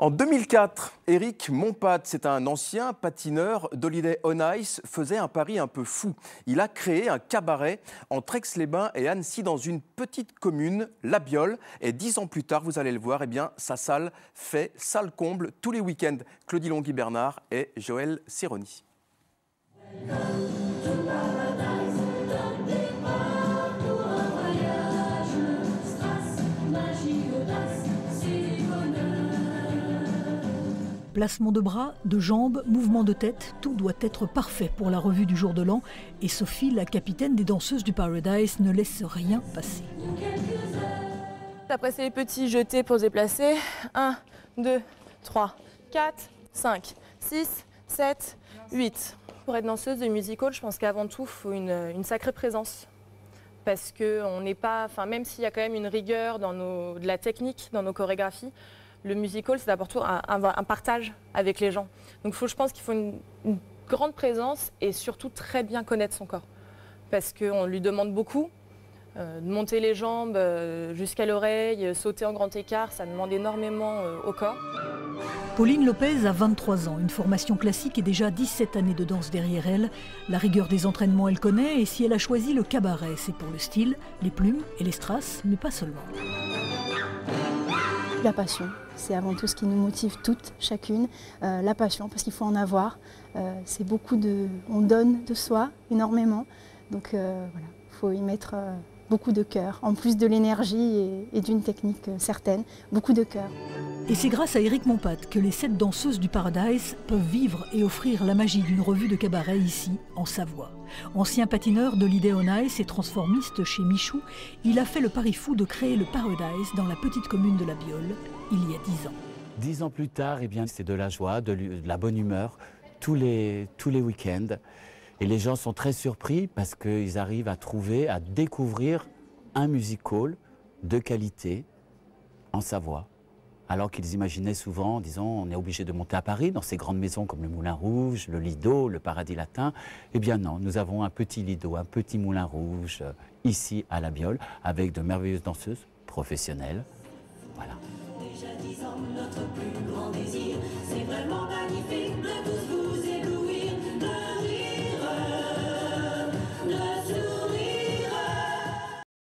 En 2004, Éric Montpad, c'est un ancien patineur d'Holiday on Ice, faisait un pari un peu fou. Il a créé un cabaret entre Aix-les-Bains et Annecy dans une petite commune, La Biole. Et 10 ans plus tard, vous allez le voir, eh bien, sa salle fait salle comble tous les week-ends. Claudie Longhi-Bernard et Joël Serroni. Placement de bras, de jambes, mouvement de tête, tout doit être parfait pour la revue du jour de l'an. Et Sophie, la capitaine des danseuses du Paradise, ne laisse rien passer. Après, c'est les petits jetés pour se déplacer. 1, 2, 3, 4, 5, 6, 7, 8. Pour être danseuse de musical, je pense qu'avant tout, il faut une sacrée présence. Parce qu'on n'est pas, même s'il y a quand même une rigueur de la technique dans nos chorégraphies, le musical, c'est d'abord tout un partage avec les gens. Donc je pense qu'il faut une grande présence et surtout très bien connaître son corps. Parce qu'on lui demande beaucoup, de monter les jambes jusqu'à l'oreille, sauter en grand écart, ça demande énormément au corps. Pauline Lopez a 23 ans, une formation classique et déjà 17 années de danse derrière elle. La rigueur des entraînements, elle connaît, et si elle a choisi le cabaret, c'est pour le style, les plumes et les strass, mais pas seulement. La passion, c'est avant tout ce qui nous motive toutes, chacune. La passion, parce qu'il faut en avoir. C'est beaucoup on donne de soi énormément. Donc voilà, il faut y mettre beaucoup de cœur. En plus de l'énergie et d'une technique certaine, beaucoup de cœur. Et c'est grâce à Éric Montpad que les 7 danseuses du Paradise peuvent vivre et offrir la magie d'une revue de cabaret ici, en Savoie. Ancien patineur d'Holiday on Ice et transformiste chez Michou, il a fait le pari fou de créer le Paradise dans la petite commune de La Biole, il y a 10 ans. 10 ans plus tard, eh bien, c'est de la joie, de la bonne humeur, tous les week-ends. Et les gens sont très surpris parce qu'ils arrivent à trouver, à découvrir un music-hall de qualité en Savoie. Alors qu'ils imaginaient souvent, disons, on est obligé de monter à Paris, dans ces grandes maisons comme le Moulin Rouge, le Lido, le Paradis Latin. Eh bien non, nous avons un petit Lido, un petit Moulin Rouge, ici à La Biole, avec de merveilleuses danseuses professionnelles. Voilà. Déjà 10 ans, notre plus grand désir, c'est vraiment magnifique de tous vous éblouir.